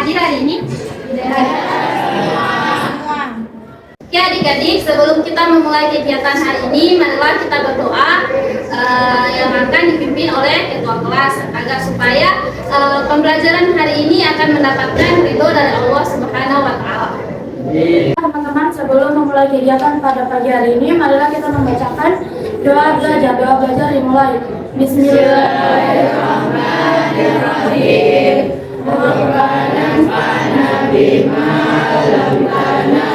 hadir hari ini? Oke adik-adik, sebelum kita memulai kegiatan hari ini, marilah kita berdoa yang akan dipimpin oleh ketua kelas agar supaya pembelajaran hari ini akan mendapatkan ridho dari Allah Subhanahu wa Ta'ala. Teman-teman, sebelum memulai kegiatan pada pagi hari ini, marilah kita membacakan doa belajar. Doa belajar dimulai. Bismillahirrahmanirrahim. Rabbana anfa'na bima 'allamtana,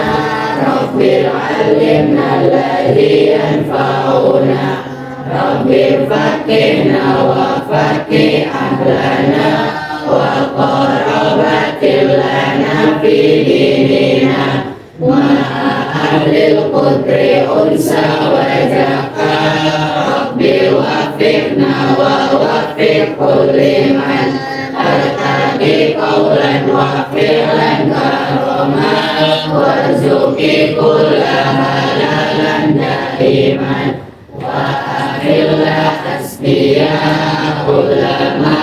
Rabbil 'allimna alladhi yanfa'una, Rabbil faqihna wa faqih ahlana, wa qarabatil lana fi dinina, wa ahlil qudri unsa wa zaka, Rabbi wafiqna wa wafiq kulli man artaqi qawlan wa fi'lan karamah, warzuqi kulla halalan daiman, wa ahilla asbiya kullama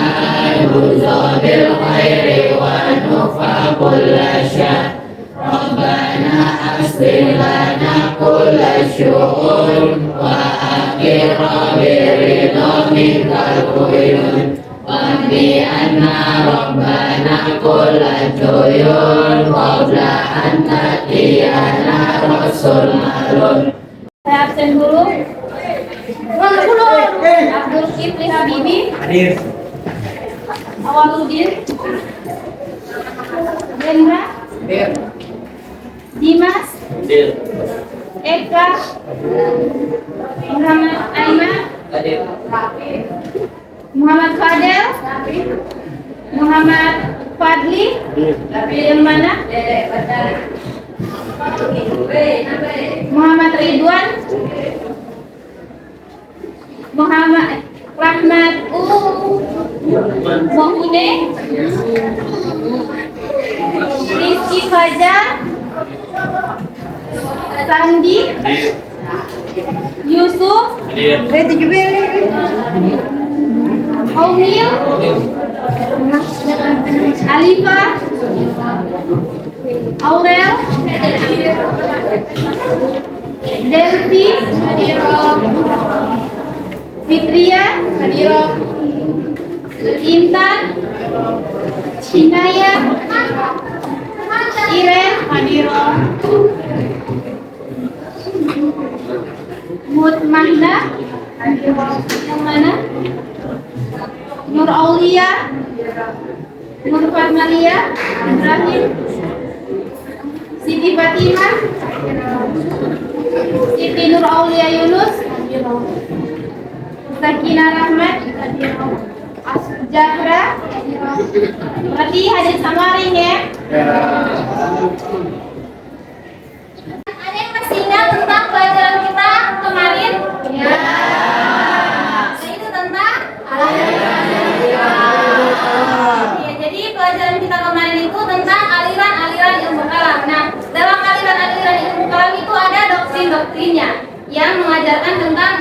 yuzabil khairi wa nufa kulla syar. Rabbana aslih lana kulla syu'un wa akhirna biridha minkal uyun, wa bi anna Rabbana kulla tuyun qabla an tatiyana rasul malun. Saya absen dulu. Abdul Kifli Habibi. Hadir. Awaludin. Hendra. Hadir. Dimas. Hadir. Eka. Muhammad Aiman. Hadir. Muhammad Fadel. Muhammad Fadli. Yang mana? Muhammad Ridwan. Muhammad Rahmat Mohude. Rizky Fajar. Sandi. Yusuf. Omil. Alifa. Aurel. Delti. Fitria. Intan. Inaya. Iren. Mutmahna. Yang mana? Nur Aulia. Nur Fatmalia. Ibrahim. Siti Fatimah. Siti Nur Aulia Yunus. Sakina Rahmat. Zahra. Berarti hadir samaring ya. Ada yang masih ingat tentang pelajaran kita kemarin? Ya. Itu tentang ya, jadi pelajaran kita kemarin itu tentang aliran-aliran ilmu kalam. Nah, dalam aliran-aliran ilmu kalam itu ada doktrin-doktrinnya yang mengajarkan tentang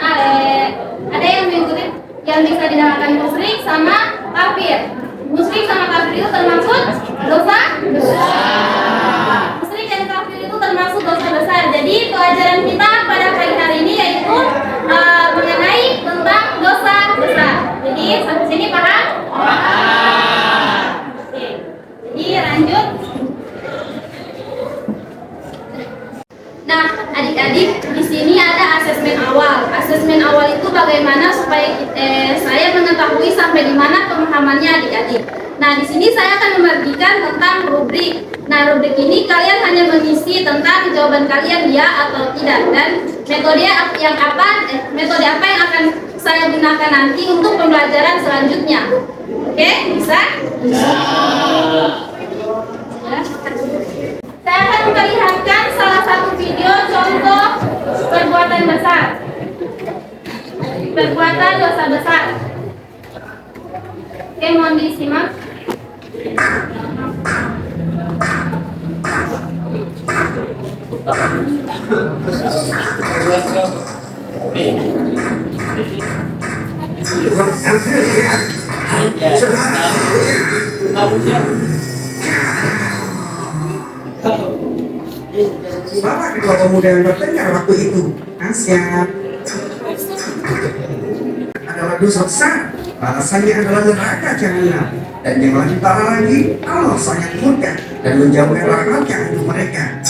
ada yang mengikuti yang bisa dinamakan musyrik sama kafir. Musyrik sama kafir itu termasuk dosa besar. Musyrik dan kafir itu termasuk dosa besar. Jadi pelajaran kita pada pagi hari ini yaitu mengenai tentang dosa besar. Jadi sampai sini paham? Oke. Jadi lanjut. Nah, adik-adik, di sini ada asesmen awal. Asesmen awal itu bagaimana supaya saya mengetahui sampai di mana pemahamannya adik-adik. Nah, di sini saya akan membagikan tentang rubrik. Nah, rubrik ini kalian hanya mengisi tentang jawaban kalian ya atau tidak, dan metode apa yang akan saya gunakan nanti untuk pembelajaran selanjutnya. Oke, bisa? Bisa. Saya akan memperlihatkan salah satu video contoh perbuatan besar. Perbuatan dosa besar. Oke, mohon disimak. dua pemuda yang bertengkar waktu itu. Siap. Adalah dosa besar. Balasannya adalah neraka jahanam. Dan yang lebih parah lagi, Allah sangat murka dan menjauhkan rahmatnya untuk mereka.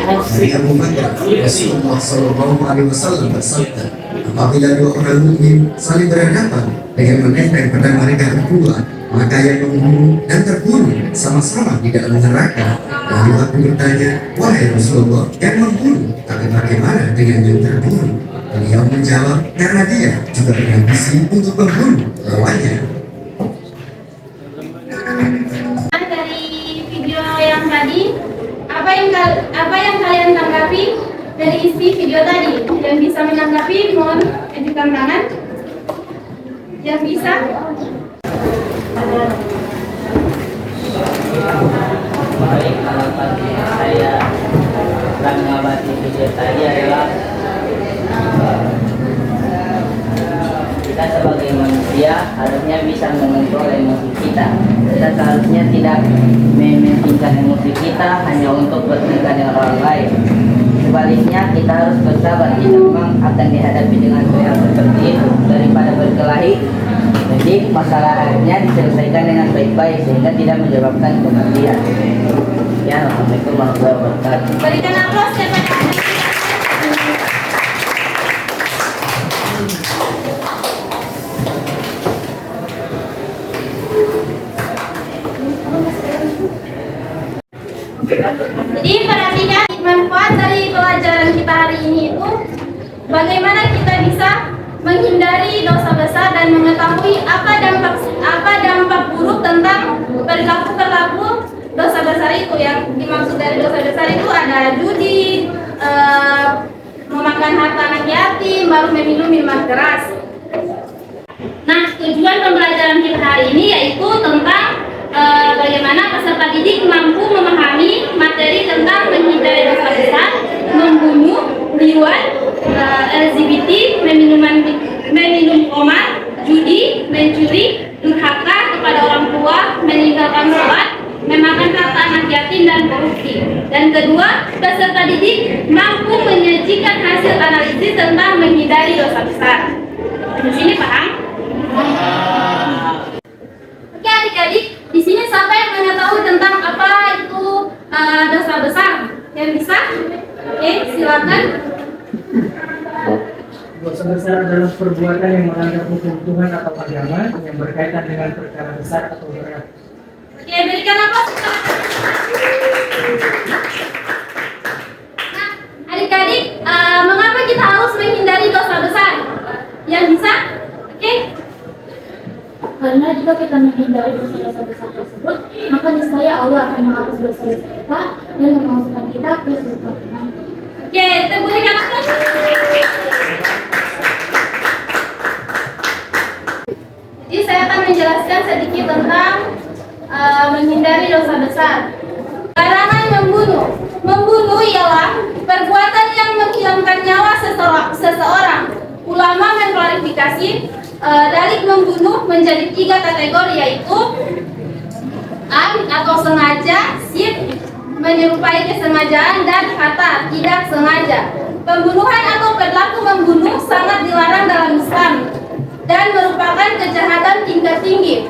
Dari Abu Bakar, Rasulullah Shallallahu Alaihi Wasallam bersabda, apabila dua orang mukmin saling berhadapan dengan menenteng pedang mereka berdua, maka yang membunuh dan terbunuh sama-sama di dalam neraka. Lalu aku bertanya, wahai Rasulullah, yang membunuh, tapi bagaimana dengan yang terbunuh? Beliau menjawab, karena dia juga berambisi untuk membunuh lawannya. Dari video yang tadi, apa yang kalian tanggapi dari isi video tadi? Yang bisa menanggapi mohon ajukan tangan. Yang bisa? Baik, kalau tadi saya mengamati video tadi adalah kita sebagai manusia harusnya bisa mengontrol emosi kita. Kita seharusnya tidak mementingkan emosi kita hanya untuk bertengkar dengan orang lain. Sebaliknya kita harus bersabar jika memang akan dihadapi dengan hal seperti itu daripada berkelahi. Jadi masalahnya diselesaikan dengan baik-baik sehingga tidak menyebabkan kematian. Ya, Assalamualaikum warahmatullahi wabarakatuh. Berikan aplaus kepada Jadi perhatikan manfaat dari pelajaran kita hari ini itu bagaimana kita bisa menghindari dosa besar dan mengetahui apa dampak buruk tentang perilaku dosa besar itu. Yang dimaksud dari dosa besar itu ada judi, memakan harta anak yatim, baru meminum minuman keras. Nah, tujuan pembelajaran kita hari ini yaitu tentang bagaimana peserta didik mampu memahami materi tentang menghindari dosa besar, membunuh, liwat, LGBT, meminum khamar, judi, mencuri, durhaka kepada orang tua, meninggalkan sholat, memakan harta anak yatim dan korupsi. Dan kedua, peserta didik mampu menyajikan hasil analisis tentang menghindari dosa besar. Di sini paham? Oke adik-adik, di sini siapa yang mengetahui tentang apa itu dosa besar? Yang bisa? Oke, silakan. Dosa besar adalah perbuatan yang melanggar hukum Tuhan atau agama yang berkaitan dengan perkara besar atau berat. Oke, berikan apa? Nah, adik-adik, mengapa kita harus menghindari dosa besar? Yang bisa? Oke. Karena jika kita menghindari dosa-dosa besar tersebut, maka niscaya Allah akan menghapus dosa-dosa kita dan memasukkan kita ke surga. Oke, kita berikan apa? Jadi saya akan menjelaskan sedikit tentang menghindari dosa besar. Larangan membunuh. Membunuh ialah perbuatan yang menghilangkan nyawa seseorang. Ulama mengklarifikasi delik membunuh menjadi 3 kategori, yaitu A atau sengaja, sip menyerupai kesengajaan, dan kata tidak sengaja. Pembunuhan atau perilaku membunuh sangat dilarang dalam Islam dan merupakan kejahatan tingkat tinggi.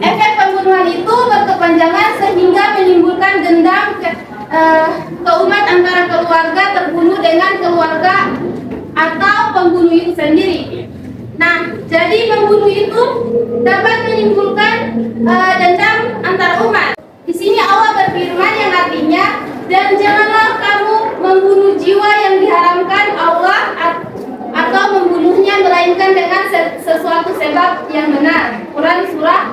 Efek pembunuhan itu berkepanjangan sehingga menimbulkan dendam keumat antara keluarga terbunuh dengan keluarga atau pembunuh itu sendiri. Nah, jadi pembunuh itu dapat menimbulkan dendam antar umat. Di sini Allah berfirman yang artinya, dan janganlah kamu membunuh jiwa yang diharamkan Allah atau membunuhnya melainkan dengan sesuatu sebab yang benar. Quran surah.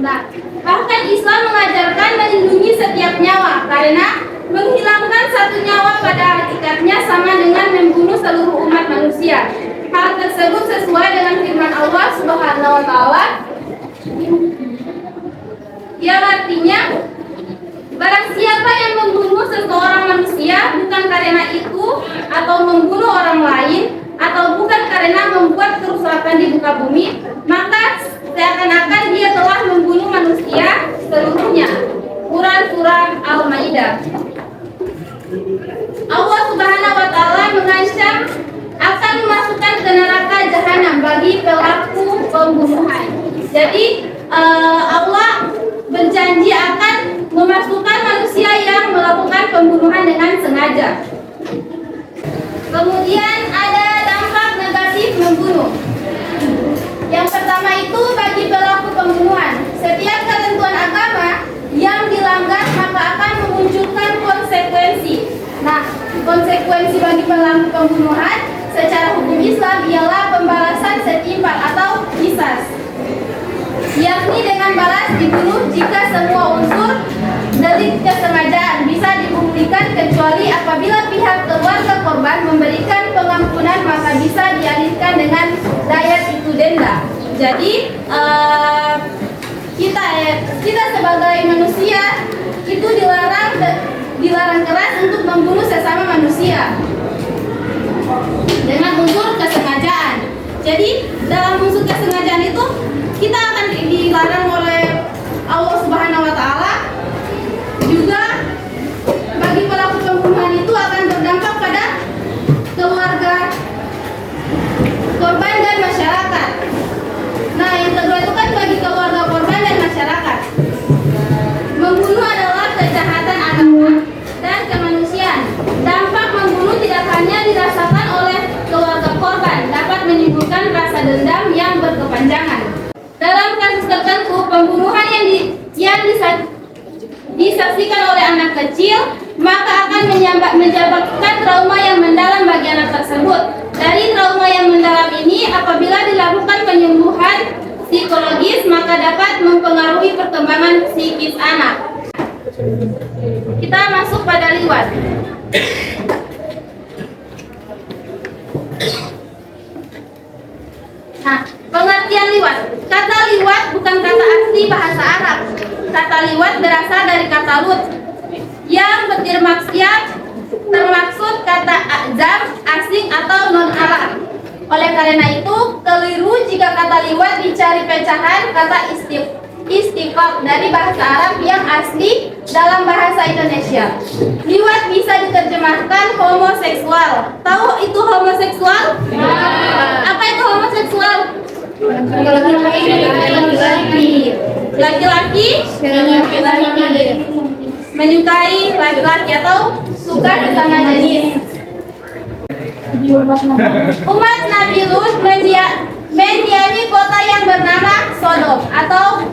Nah, bahkan Islam mengajarkan melindungi setiap nyawa karena menghilangkan satu nyawa pada hakikatnya sama dengan membunuh seluruh umat manusia. Hal tersebut sesuai dengan firman Allah Subhanahu wa taala yang artinya, barang siapa yang membunuh seseorang manusia bukan karena itu atau membunuh orang lain atau bukan karena karena membuat kerusakan di muka bumi, maka seakan-akan dia telah membunuh manusia seluruhnya. Quran Surah Al-Maidah. Allah Subhanahu wa Ta'ala mengancam akan memasukkan ke neraka jahanam bagi pelaku pembunuhan. Jadi Allah berjanji akan memasukkan manusia yang melakukan pembunuhan dengan sengaja. Kemudian ada dampak negatif membunuh. Yang pertama itu bagi pelaku pembunuhan, setiap ketentuan agama yang dilanggar maka akan memunculkan konsekuensi. Nah, konsekuensi bagi pelaku pembunuhan secara hukum Islam ialah pembalasan setimpal atau qisas, yakni dengan balas dibunuh jika semua unsur delik kesengajaan bisa dibuktikan kecuali apabila pihak keluarga korban memberikan pengampunan maka bisa dialihkan dengan dayat itu denda. Jadi kita sebagai manusia itu dilarang keras untuk membunuh sesama manusia dengan unsur kesengajaan. Jadi dalam unsur kesengajaan itu kita akan dilarang oleh Allah Subhanahu wa Ta'ala. Juga bagi pelaku pembunuhan itu akan berdampak pada keluarga korban dan masyarakat. Nah, yang kedua itu kan bagi keluarga korban dan masyarakat. Membunuh adalah kejahatan agama dan kemanusiaan. Dampak membunuh tidak hanya dirasakan oleh keluarga korban, dapat menimbulkan rasa dendam yang berkepanjangan. Dalam kasus tertentu, pembunuhan yang disaksikan oleh anak kecil, maka akan menyebabkan trauma yang mendalam bagi anak tersebut. Dari trauma yang mendalam ini, apabila dilakukan penyembuhan psikologis, maka dapat mempengaruhi perkembangan psikis anak. Kita masuk pada liwat. Nah, pengertian liwat. Kata liwat bukan kata asli bahasa Arab. Kata liwat berasal dari kata lut yang termaksud kata azam, asing atau non-Arab. Oleh karena itu, keliru jika kata liwat dicari pecahan kata istiqaq dari bahasa Arab yang asli dalam bahasa Indonesia. Liwat bisa diterjemahkan homoseksual. Tahu itu homoseksual? Apa itu homoseksual? Laki-laki menyukai laki-laki atau suka sesama jenis. Umat Nabi Lut mendiami kota yang bernama Sodom atau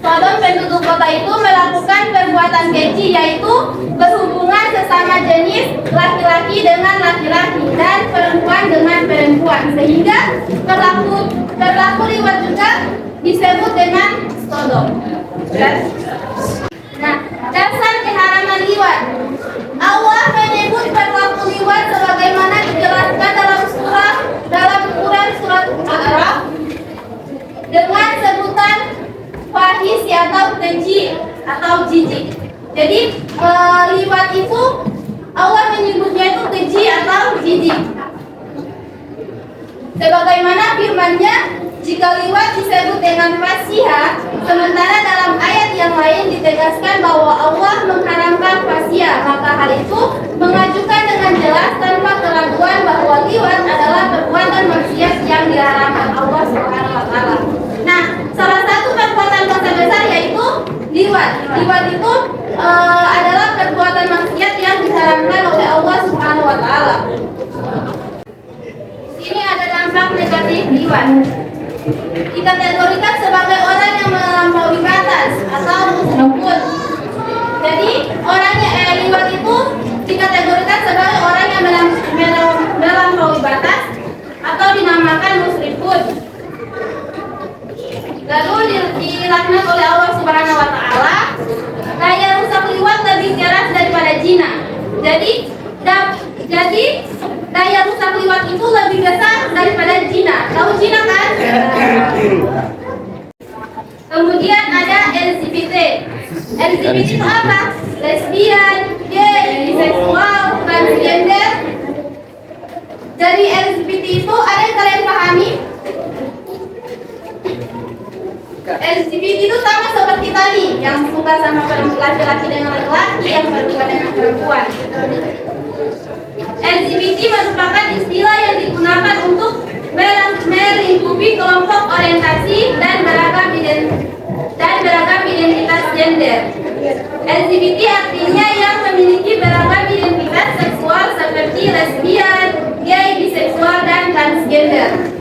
Sodom. Penduduk kota itu melakukan perbuatan keji, yaitu berhubungan sesama jenis laki-laki dengan laki-laki dan perempuan dengan perempuan, sehingga perilaku liwat juga disebut dengan Sodom. Nah, dasar keharaman liwat. Allah menyebut perilaku liwat sebagaimana dijelaskan dalam Quran surat Al-A'raf dengan sebutan fahisi atau keji atau jijik. Jadi liwat itu Allah menyebutnya itu keji atau jijik. Sebagaimana firman-Nya, jika liwat disebut dengan fasiha, sementara dalam ayat yang lain ditegaskan bahwa Allah mengharamkan fasiha, maka hal itu mengajukan dengan jelas tanpa keraguan bahwa liwat adalah perbuatan maksiat yang diharamkan Allah Subhanahu wa Ta'ala. Nah, salah satu perbuatan dosa besar yaitu liwat. Liwat itu adalah perbuatan maksiat yang diharamkan oleh Allah Subhanahu wa Ta'ala. Ini ada dampak negatif liwat. Dikategorikan sebagai orang yang melampaui batas atau musyrikun. Jadi liwat itu dikategorikan sebagai orang yang melampaui batas atau dinamakan musyrikun. Lalu dilaknat oleh Allah Subhanahu wa Ta'ala. Daya rusak liwat lebih keras daripada zina. Jadi daya rusak liwat itu lebih besar daripada zina. Tahu zina kan? Kemudian ada LGBT. LGBT itu apa? Lesbian, gay, biseksual, transgender. Dari LGBT itu ada yang kalian pahami? LGBT itu sama seperti tadi, yang suka sama laki-laki dengan laki-laki, yang perempuan dengan perempuan. LGBT merupakan istilah yang digunakan untuk melingkupi kelompok orientasi dan beragam identitas gender. LGBT artinya yang memiliki beragam identitas seksual seperti lesbian, gay, biseksual, dan transgender.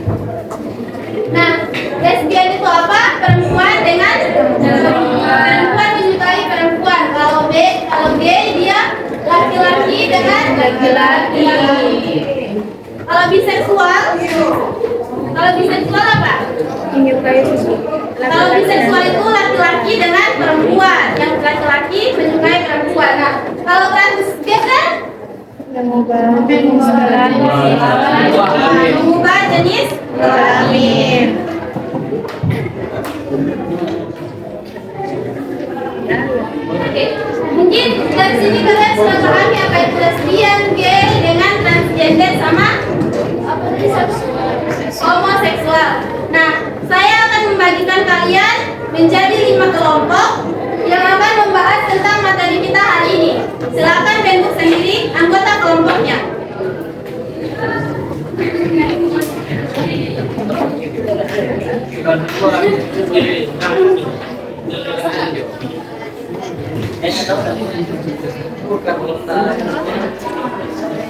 Nah, lesbian itu apa? Perempuan dengan perempuan menyukai perempuan. Kalau gay dia laki-laki dengan laki-laki. Kalau biseksual apa? Kalau biseksual itu laki-laki dengan perempuan, yang laki-laki menyukai perempuan. Nah, kalau transgender mengubah jenis kelamin. Oke, mungkin dari sini kalian sudah pahami apa itu lesbian, gay, dengan transgender sama apa tadi homoseksual. Nah, saya akan membagikan kalian menjadi 5 kelompok yang akan membahas tentang materi kita hari ini. Silakan bentuk sendiri anggota kelompoknya.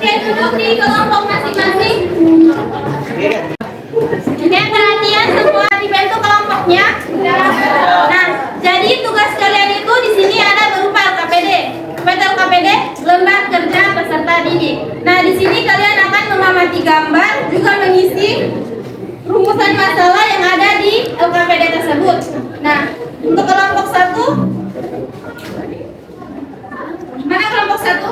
Oke, duduk di kelompok masing-masing. Oke, perhatian semua dibentuk kelompoknya. Nah, jadi tugas kalian itu di sini ada berupa LKPD. LKPD, lembar kerja peserta didik. Nah, di sini kalian akan mengamati gambar, juga mengisi rumusan masalah yang ada di LKPD tersebut. Nah, untuk kelompok 1, mana kelompok 1?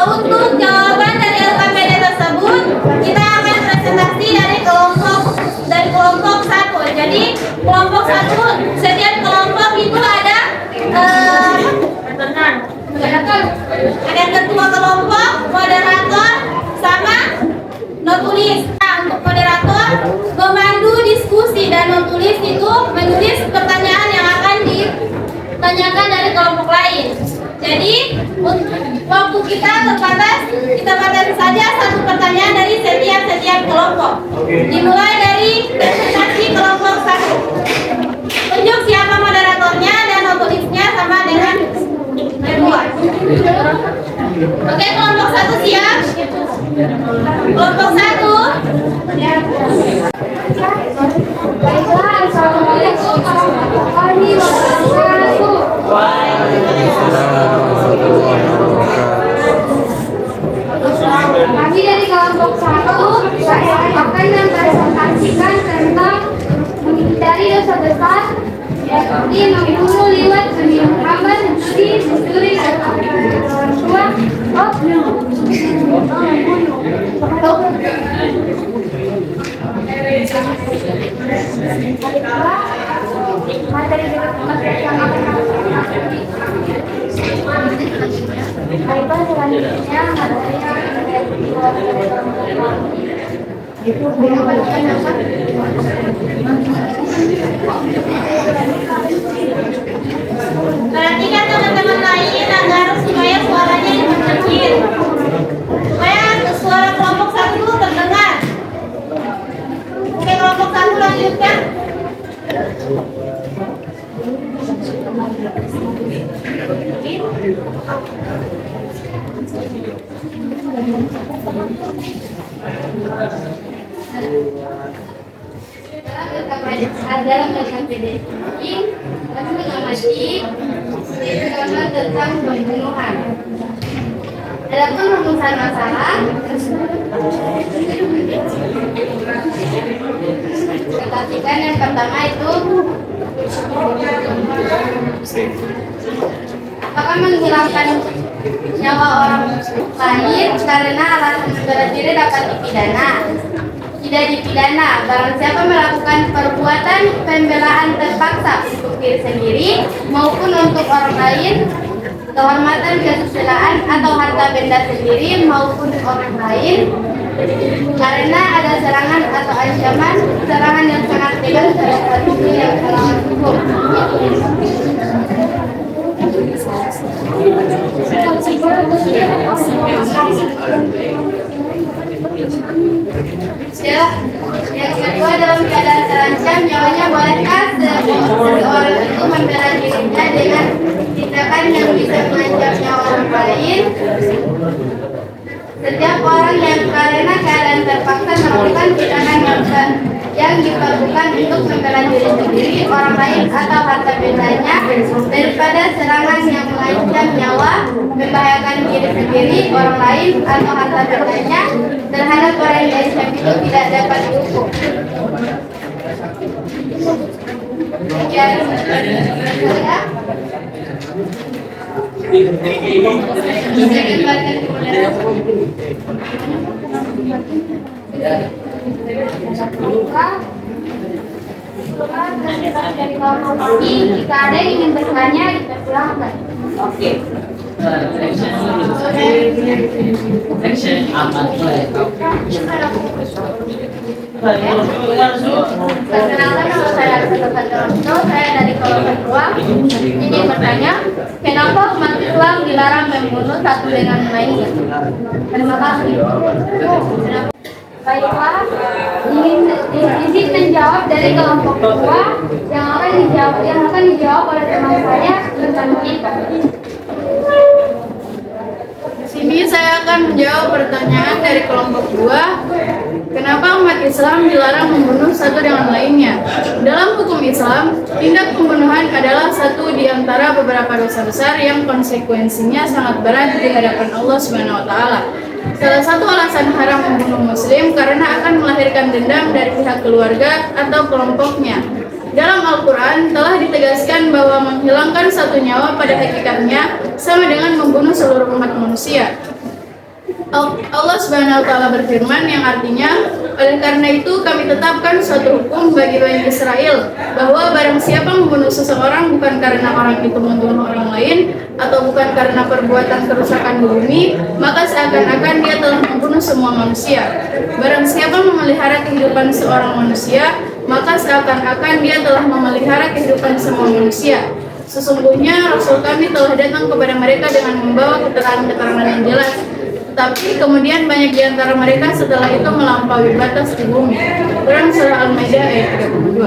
Untuk jawaban dari LKPD tersebut, kita akan presentasi dari kelompok 1. Jadi kelompok 1, setiap kelompok itu ada ketua kelompok, moderator, sama notulis. Nah, untuk moderator memandu diskusi dan notulis itu menulis pertanyaan yang akan ditanyakan dari kelompok lain. Jadi waktu kita terbatas, kita batasi saja 1 pertanyaan dari setiap kelompok. Dimulai dari presentasi kelompok 1. Tunjuk siapa moderatornya dan notulisnya sama dengan kedua. Oke, kelompok 1 siap? Kelompok 1. Baiklah, assalamualaikum warahmatullahi wabarakatuh. Kami dari kelompok 1 saya akan mempresentasikan tentang menghindari dosa besar seperti membunuh, liwat, demi Muhammad, mencuri, dan orang tua. Materi yang akan baiklah, selanjutnya materi yang Perhatikan teman-teman lain agar supaya suaranya diperkecil, supaya suara kelompok satu terdengar. Oke, kelompok satu lanjutkan. Dalam bagian PDI, kami mengamati gambar tentang pembunuhan. Adapun rumusan masalah, perhatikan yang pertama itu apakah menghilangkan nyawa orang lain karena alasan bela diri dapat dipidana? Tidak dipidana barang siapa melakukan perbuatan pembelaan terpaksa untuk diri sendiri maupun untuk orang lain, kehormatan, kesusilaan atau harta benda sendiri maupun orang lain karena ada serangan atau ancaman serangan yang sangat tegas terhadap tubuh yang melawan hukum. Yang kedua, dalam keadaan terancam nyawanya, bolehkah seseorang itu membela dirinya dengan tindakan yang bisa mengancam nyawa orang lain? Setiap orang yang karena keadaan terpaksa melakukan tindakan yang diperlukan untuk membela diri sendiri, orang lain atau harta bendanya daripada serangan yang mengancam nyawa, membahayakan diri sendiri, orang lain atau harta bendanya terhadap orang yang diancam itu tidak dapat dihukum. Jika ada yang ingin bertanya, dipersilahkan. Oke. Section aman. Perkenalkan, nama saya Arifin, saya dari kelompok 2. Ingin bertanya, kenapa umat Islam dilarang membunuh satu dengan lainnya? Terima kasih. Baiklah, izin menjawab dari kelompok 2 yang akan dijawab oleh teman saya tentang kita. Sini saya akan menjawab pertanyaan dari kelompok 2. Kenapa umat Islam dilarang membunuh satu dengan lainnya? Dalam hukum Islam, tindak pembunuhan adalah satu di antara beberapa dosa besar yang konsekuensinya sangat berat di hadapan Allah Subhanahu wa taala. Salah satu alasan haram membunuh muslim karena akan melahirkan dendam dari pihak keluarga atau kelompoknya. Dalam Al-Quran telah ditegaskan bahwa menghilangkan satu nyawa pada hakikatnya sama dengan membunuh seluruh umat manusia. Allah Subhanahu wa taala berfirman yang artinya, oleh karena itu kami tetapkan suatu hukum bagi Bani Israel bahwa barang siapa membunuh seseorang bukan karena orang itu membunuh orang lain atau bukan karena perbuatan kerusakan di bumi, maka seakan-akan dia telah membunuh semua manusia. Barang siapa memelihara kehidupan seorang manusia, maka seakan-akan dia telah memelihara kehidupan semua manusia. Sesungguhnya Rasul kami telah datang kepada mereka dengan membawa keterangan-keterangan yang jelas. Tapi kemudian banyak di antara mereka setelah itu melampaui batas di bumi. Quran Surah Al-Maidah ayat 32.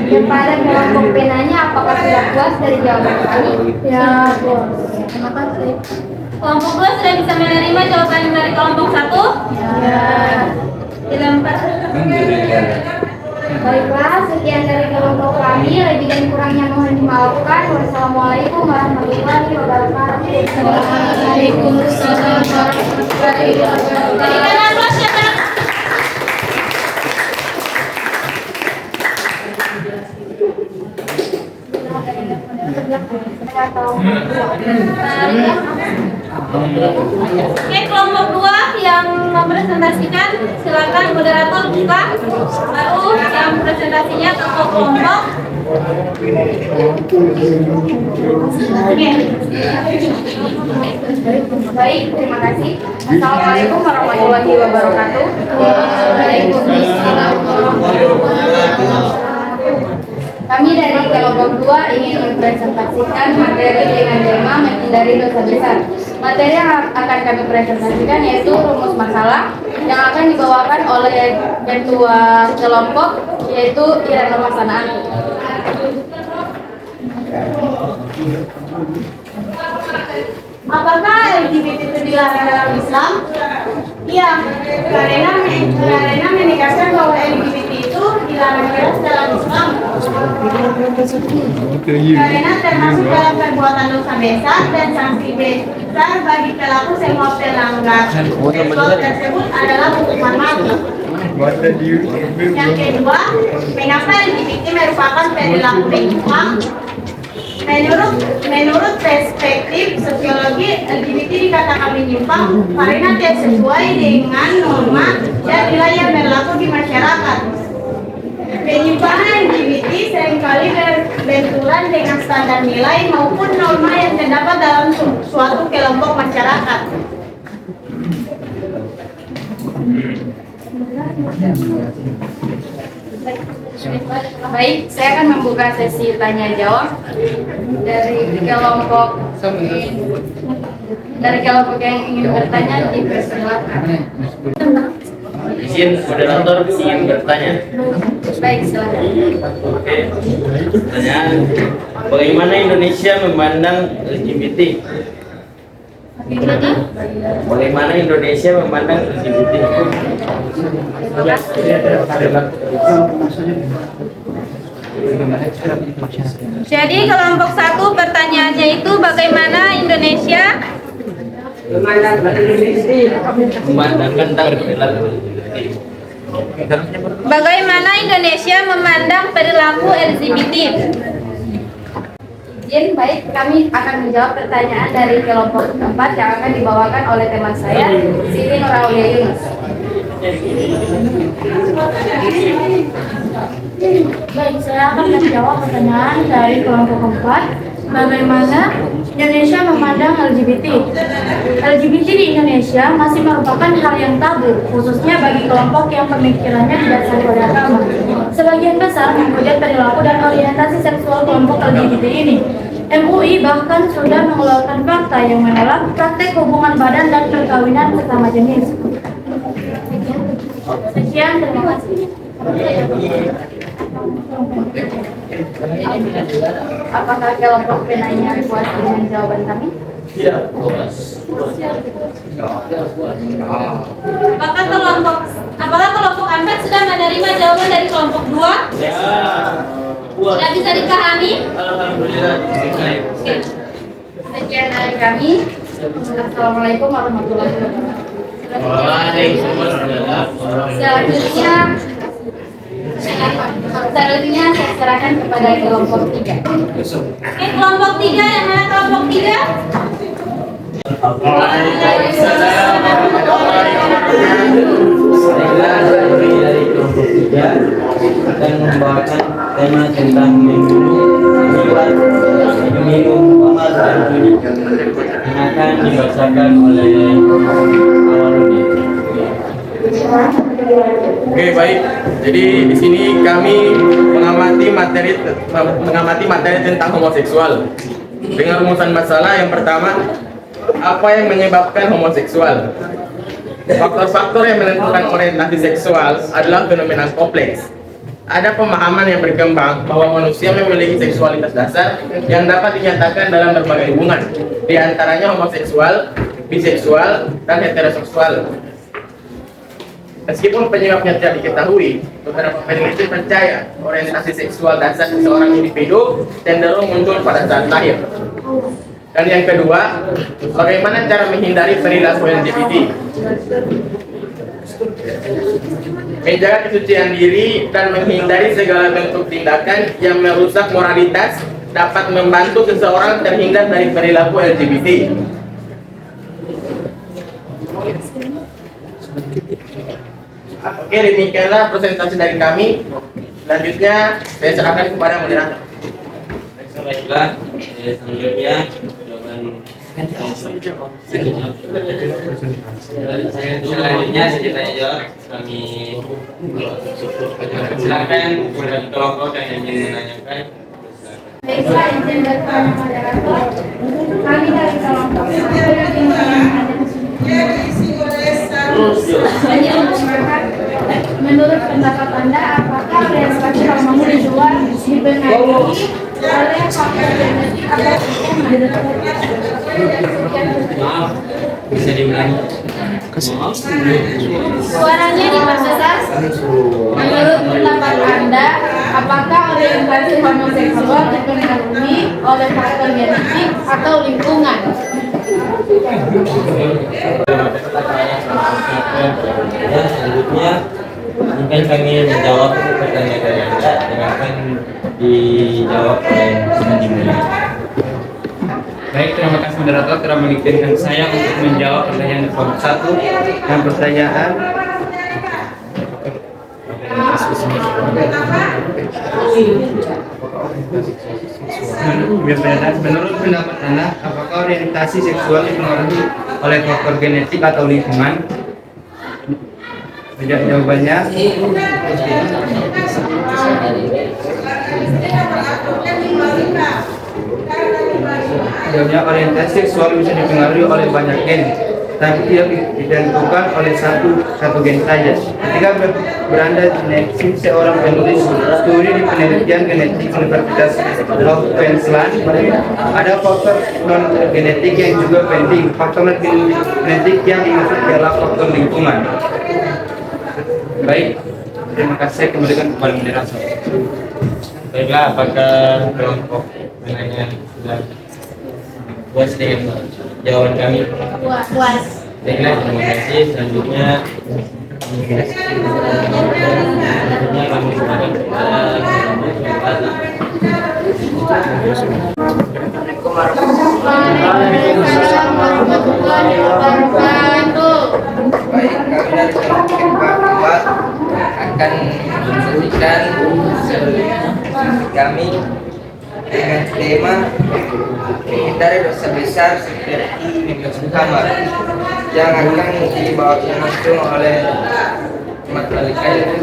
Daripada kelompok penanya, apakah sudah puas dari jawaban kami? Ya, terima kasih. Kelompok 2 sudah bisa menerima jawaban dari kelompok 1? Ya. Dilempar. Baiklah, sekian dari kelompok kami. Lebih dan kurangnya mohon dimaafkan. Wassalamualaikum warahmatullahi wabarakatuh. Waalaikumsalam warahmatullahi wabarakatuh. Berikan aplaus ya, Kak. Oke, kelompok 2 yang mempresentasikan, silakan moderator buka. Baru yang presentasinya ketua kelompok Baik, terima kasih. Assalamualaikum warahmatullahi wabarakatuh. Waalaikumsalam warahmatullahi wabarakatuh. Kami dari kelompok 2 ingin mempresentasikan materi dengan tema menghindari dosa besar. Materi yang akan kami presentasikan yaitu rumus masalah yang akan dibawakan oleh ketua kelompok yaitu Irana Masanaan. Apakah LGBT itu dilarang dalam Islam? Iya, karena menegaskan bahwa LGBT itu dilarang jelas dalam Islam. Karena termasuk dalam perbuatan dosa besar dan sanksi besar bagi pelaku semua pelanggar seksual tersebut adalah hukuman mati. Yang kedua, mengapa LGBT merupakan perilaku menyimpang? Menurut perspektif sosiologi, LGBT dikatakan menyimpang karena tidak sesuai dengan norma dan nilai yang berlaku di masyarakat. Penyimpangan LGBT seringkali berbenturan dengan standar nilai maupun norma yang terdapat dalam suatu kelompok masyarakat. Baik, saya akan membuka sesi tanya jawab dari kelompok yang ingin bertanya dipersilakan. Izin moderator ingin bertanya. Baik, silakan. Oke. Pertanyaan, bagaimana Indonesia memandang LGBT? Bagaimana Indonesia memandang LGBT? Jadi kelompok 1 pertanyaannya itu bagaimana Indonesia Memandang tentang perilaku LGBT. Bagaimana Indonesia memandang perilaku LGBT? Izin, baik, kami akan menjawab pertanyaan dari kelompok 4 yang akan dibawakan oleh teman saya, Siti Nur Aulia Yunus. Baik, saya akan menjawab pertanyaan dari kelompok 4. Bagaimana Indonesia memandang LGBT? LGBT di Indonesia masih merupakan hal yang tabu, khususnya bagi kelompok yang pemikirannya didasari pada agama. Sebagian besar menghujat perilaku dan orientasi seksual kelompok LGBT ini. MUI bahkan sudah mengeluarkan fakta yang menolak praktek hubungan badan dan perkawinan sesama jenis. Sekian, terima kasih. Apakah kelompok penanya puas dengan jawaban kami? Apakah kelompok 4 sudah menerima jawaban dari kelompok 2? Sudah bisa dipahami? Alhamdulillah. Sekian dari kami. Assalamualaikum warahmatullahi wabarakatuh. Selanjutnya saya serahkan kepada kelompok 3. Oke, kelompok 3, yang mana kelompok 3? Saya dari kelompok 3 akan membawakan tema tentang minum khamar dan judi yang akan dibacakan oleh Awaludin. Oke, baik. Jadi di sini kami mengamati materi tentang homoseksual. Dengan rumusan masalah yang pertama, apa yang menyebabkan homoseksual? Faktor-faktor yang menentukan orientasi seksual adalah fenomena kompleks. Ada pemahaman yang berkembang bahwa manusia memiliki seksualitas dasar yang dapat dinyatakan dalam berbagai hubungan, di antaranya homoseksual, biseksual, dan heteroseksual. Meskipun penyebabnya tidak diketahui, beberapa peneliti percaya orientasi seksual dasar seseorang individu cenderung muncul pada saat lahir. Dan yang kedua, bagaimana cara menghindari perilaku LGBT? Menjaga kesucian diri dan menghindari segala bentuk tindakan yang merusak moralitas dapat membantu seseorang terhindar dari perilaku LGBT. Oke, demikianlah presentasi dari kami. Selanjutnya saya serahkan kepada moderator. Baiklah, selanjutnya selanjutnya saya jawab kami silakan kepada kelompok yang ingin menanyakan. Baiklah, izin bertanya moderator. Kami dari kelompok menurut pendapat Anda, apakah orientasi kamu di luar dipengaruhi oleh faktor genetik atau Maaf, bisa diulangi. suaranya diperbesar? Menurut pendapat Anda, apakah orientasi homoseksual dipengaruhi oleh faktor genetik atau lingkungan? Ya, selanjutnya mungkin kami menjawab pertanyaan dari Anda dengan akan dijawab oleh Sandi Mulya. Baik, terima kasih moderator telah mengizinkan saya untuk menjawab pertanyaan kelompok 1 dan pertanyaan menurut pendapat Anda, apakah orientasi seksual dipengaruhi oleh faktor genetik atau lingkungan? Jawabannya orientasi seksual bisa dipengaruhi oleh banyak gen, tapi tidak ditentukan oleh satu gen saja. Ketika beranda genetik seorang penulis studi di penelitian genetik Universitas North Queensland, ada faktor non genetik yang juga penting. Faktor non genetik yang dimaksud adalah faktor lingkungan. Baik, terima kasih. Kembalikan kepada moderator. Baiklah, apakah kelompok penanya sudah puas dengan jawaban kami? Puas. Baiklah, terima kasih. Selanjutnya kami serahkan kepada Waalaikumsalam warahmatullahi wabarakatuh. Baik, kami dari kelompok kedua akan menyajikan kami dengan tema menghindari dosa besar seperti minum khamar yang akan dibawakan langsung oleh Mat Alikain.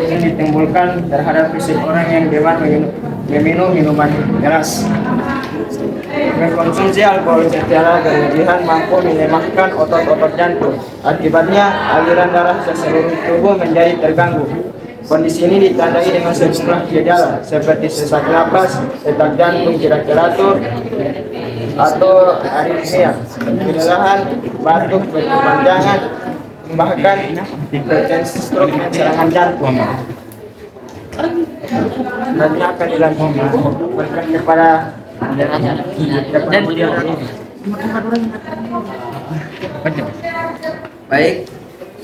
Yang ditimbulkan terhadap fisik orang yang gemar meminum minuman keras. Mengkonsumsi alkohol secara berlebihan mampu melemahkan otot-otot jantung. Akibatnya aliran darah ke seluruh tubuh menjadi terganggu. Kondisi ini ditandai dengan sejumlah gejala seperti sesak napas, detak jantung tidak teratur, atau aritmia, kelelahan, batuk berkepanjangan, bahkan hipertensi, stroke, dan serangan jantung. Nanti akan dilanjutkan kepada Baik,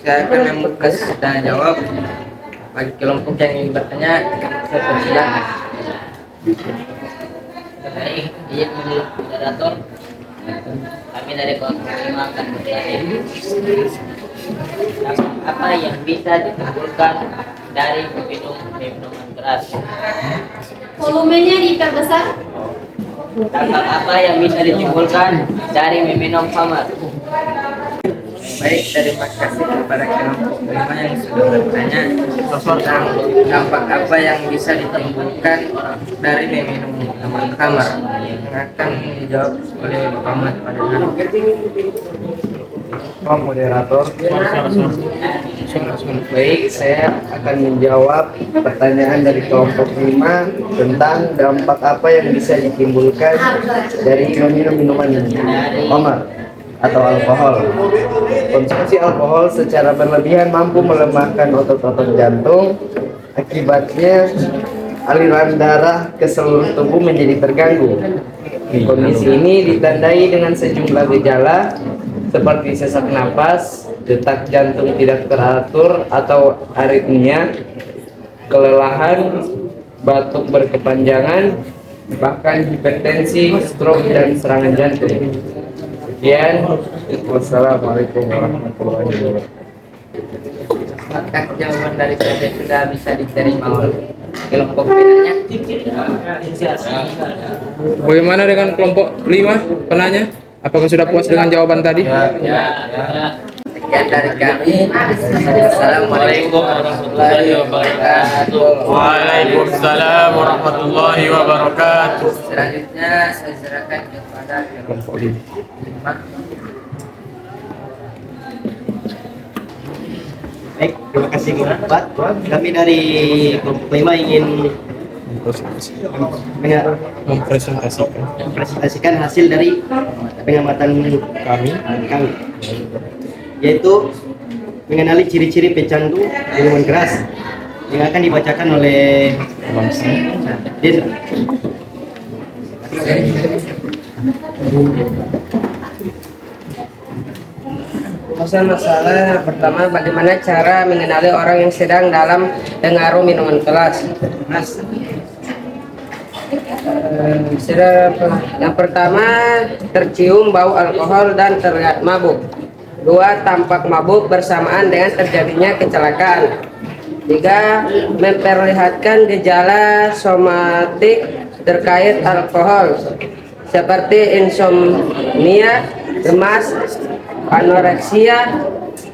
saya akan membuka tanya jawab. Bagi kelompok yang ingin bertanya, saya persilakan. baik, izin menurut moderator. Kami dari kelompok 5 akan bertanya. Apa yang bisa ditimbulkan dari minuman keras? Volumenya diperbesar? Dampak apa yang bisa ditimbulkan dari meminum khamar? Baik, terima kasih kepada kelompok 5 yang sudah bertanya tentang dampak apa yang bisa ditimbulkan dari meminum minuman khamar yang akan dijawab oleh Bapak Mat pada Pak Moderator. Baik, saya akan menjawab pertanyaan dari kelompok 5 tentang dampak apa yang bisa ditimbulkan dari meminum minuman khamar atau alkohol. Konsumsi alkohol secara berlebihan mampu melemahkan otot-otot jantung. Akibatnya aliran darah ke seluruh tubuh menjadi terganggu. Kondisi ini ditandai dengan sejumlah gejala seperti sesak napas, detak jantung tidak teratur atau aritmia, kelelahan, batuk berkepanjangan, bahkan hipertensi, stroke, dan serangan jantung. Kemudian Wassalamualaikum warahmatullahi wabarakatuh. Apakah jawaban dari PT sudah bisa diterima oleh kelompok penanya? Bagaimana dengan kelompok 5 penanya? Apakah sudah puas dengan jawaban tadi? Sekian dari kami. Assalamualaikum warahmatullahi wabarakatuh. Waalaikumsalam warahmatullahi wabarakatuh. Selanjutnya saya serahkan kepada kelompok 5. Baik, terima kasih Pak. Kami dari kelompok 5 ingin mempresentasikan hasil dari pengamatan kami, yaitu mengenali ciri-ciri pecandu minuman keras yang akan dibacakan oleh Din. Masalah pertama, bagaimana cara mengenali orang yang sedang dalam pengaruh minuman keras. Yang pertama, tercium bau alkohol dan terlihat mabuk. 2, tampak mabuk bersamaan dengan terjadinya kecelakaan. 3, memperlihatkan gejala somatik terkait alkohol seperti insomnia, lemas, anoreksia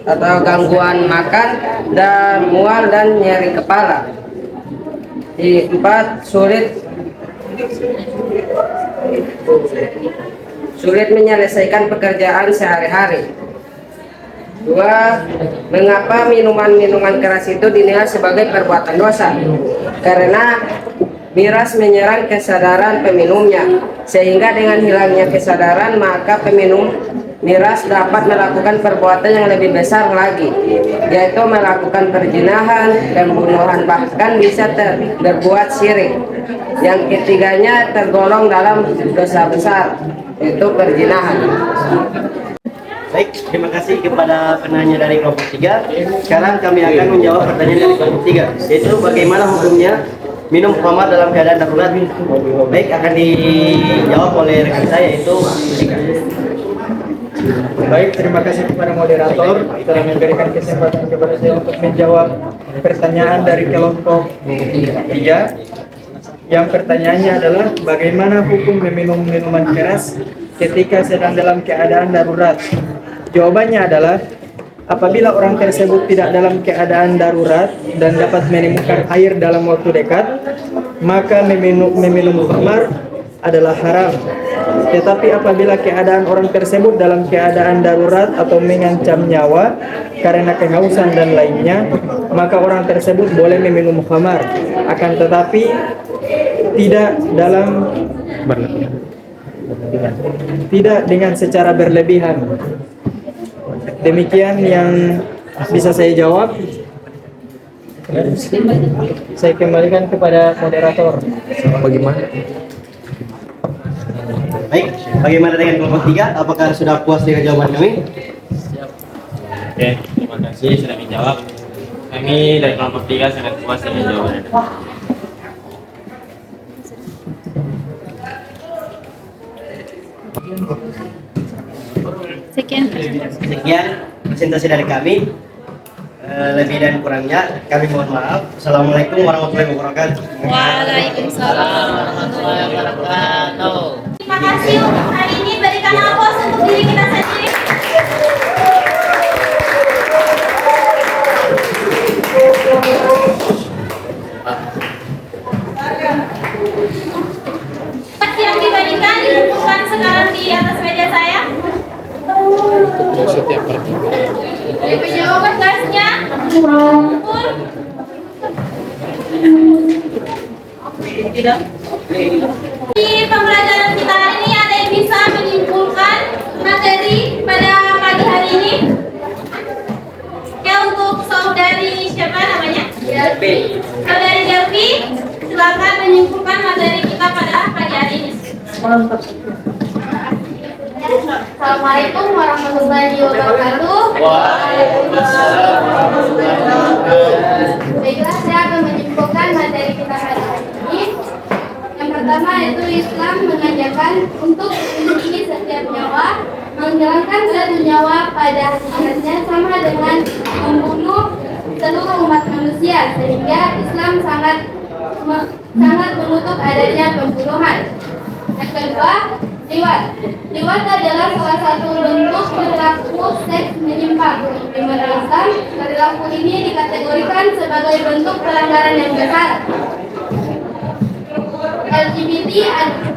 atau gangguan makan, dan mual dan nyeri kepala. 4, sulit menyelesaikan pekerjaan sehari-hari. 2, mengapa minuman-minuman keras itu dinilai sebagai perbuatan dosa? Karena miras menyerang kesadaran peminumnya, sehingga dengan hilangnya kesadaran maka peminum miras dapat melakukan perbuatan yang lebih besar lagi, yaitu melakukan perzinahan, pembunuhan, bahkan bisa berbuat syirik. Yang ketiganya tergolong dalam dosa besar, yaitu perzinahan. Baik, terima kasih kepada penanya dari kelompok 3. Sekarang kami akan menjawab pertanyaan dari kelompok 3, yaitu bagaimana hukumnya minum khamar dalam keadaan darurat. Baik, akan dijawab oleh rekan saya, yaitu Baik, terima kasih kepada moderator telah memberikan kesempatan kepada saya untuk menjawab pertanyaan dari kelompok 3. Yang pertanyaannya adalah bagaimana hukum meminum minuman keras ketika sedang dalam keadaan darurat. Jawabannya adalah apabila orang tersebut tidak dalam keadaan darurat dan dapat menemukan air dalam waktu dekat, maka meminum khamar adalah haram. Tetapi apabila keadaan orang tersebut dalam keadaan darurat atau mengancam nyawa karena kehausan dan lainnya, maka orang tersebut boleh meminum khamar, akan tetapi tidak dengan secara berlebihan. Demikian yang bisa saya jawab. Saya kembalikan kepada moderator. Bagaimana? baik. Bagaimana dengan kelompok 3? Apakah sudah puas dengan jawaban kami? Oke, terima kasih sudah menjawab. Kami dari kelompok 3 sangat puas dengan jawaban Anda. Sekian. Sekian presentasi dari kami. Lebih dan kurangnya kami mohon maaf. Assalamualaikum warahmatullahi wabarakatuh. Waalaikumsalam warahmatullahi wabarakatuh. Terima kasih untuk hari ini. Berikan aplaus untuk diri kita sendiri. Yang dibagikan dikumpulkan sekarang di atas meja saya. Dari jawaban gasnya kumpul. Di pembelajaran kita hari ini ada yang bisa menyimpulkan materi pada pagi hari ini? Ya, untuk saudari siapa namanya? Delvi. Saudari Delvi, silakan menyimpulkan materi kita pada pagi hari ini. Assalamualaikum warahmatullahi wabarakatuh. Waalaikumsalam warahmatullahi wabarakatuh. Baiklah, saya akan menyimpulkan materi kita hari ini. Yang pertama yaitu Islam mengajarkan untuk melindungi setiap nyawa, Menghilangkan satu nyawa pada hakikatnya sama dengan membunuh seluruh umat manusia, sehingga Islam sangat menutup adanya pembunuhan. Yang kedua, liwat. Liwat adalah salah satu bentuk perilaku seks menyimpang. Di menurut Islam, perilaku ini dikategorikan sebagai bentuk pelanggaran yang besar. LGBT,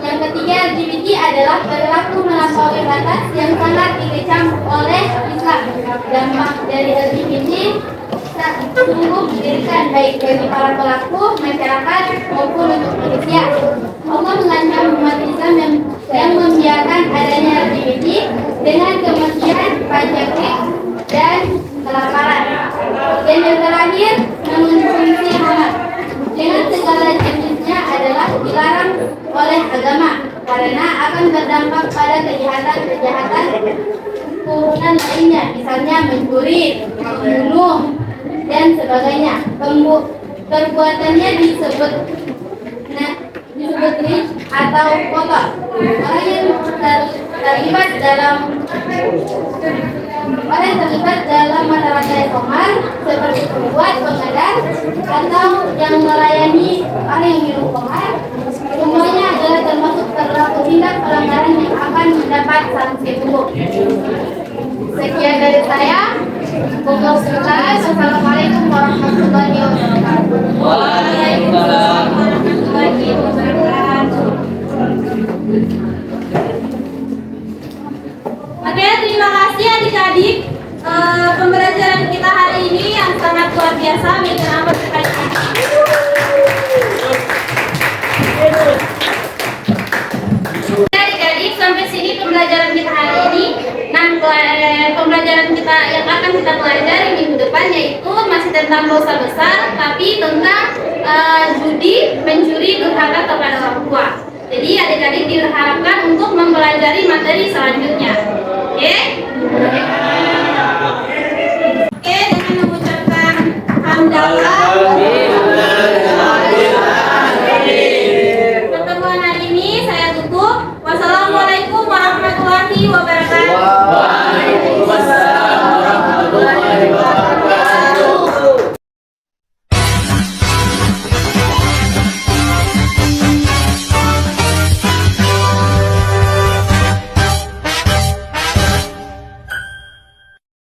yang ketiga, LGBT adalah perilaku melampaui batas yang sangat dikecam oleh Islam. Dampak dari LGBT sungguh mengerikan baik bagi para pelaku, masyarakat maupun untuk manusia. Allah mengancam umat Islam yang membiarkan adanya LGBT dengan kematian, pajak dan kelaparan. Dan yang terakhir, mengonsumsi haram dengan segala jenisnya adalah dilarang oleh agama karena akan berdampak pada kejahatan turunan lainnya, misalnya mencuri, membunuh, dan sebagainya. Perbuatannya disebut rich atau kotor. Orang yang terlibat dalam mata-rantai khamar seperti pembuat, pengadar, atau yang melayani orang yang minum khamar, semuanya adalah termasuk terlaku tindak pelanggaran yang akan mendapat sanksi hukum. Sekian dari saya. Wassalamualaikum warahmatullahi wabarakatuh. Waalaikumsalam. Oke, terima kasih adik-adik. Pembelajaran kita hari ini yang sangat luar biasa, bikin amat sekali. Adik-adik, sampai sini pembelajaran kita hari ini. Nah, pembelajaran kita yang akan kita pelajari minggu depan yaitu masih tentang dosa besar, tapi tentang judi, mencuri, durhaka kepada orang tua. Jadi adik-adik diharapkan untuk mempelajari materi selanjutnya. Oke? Oke, dengan mengucapkan hamdalah.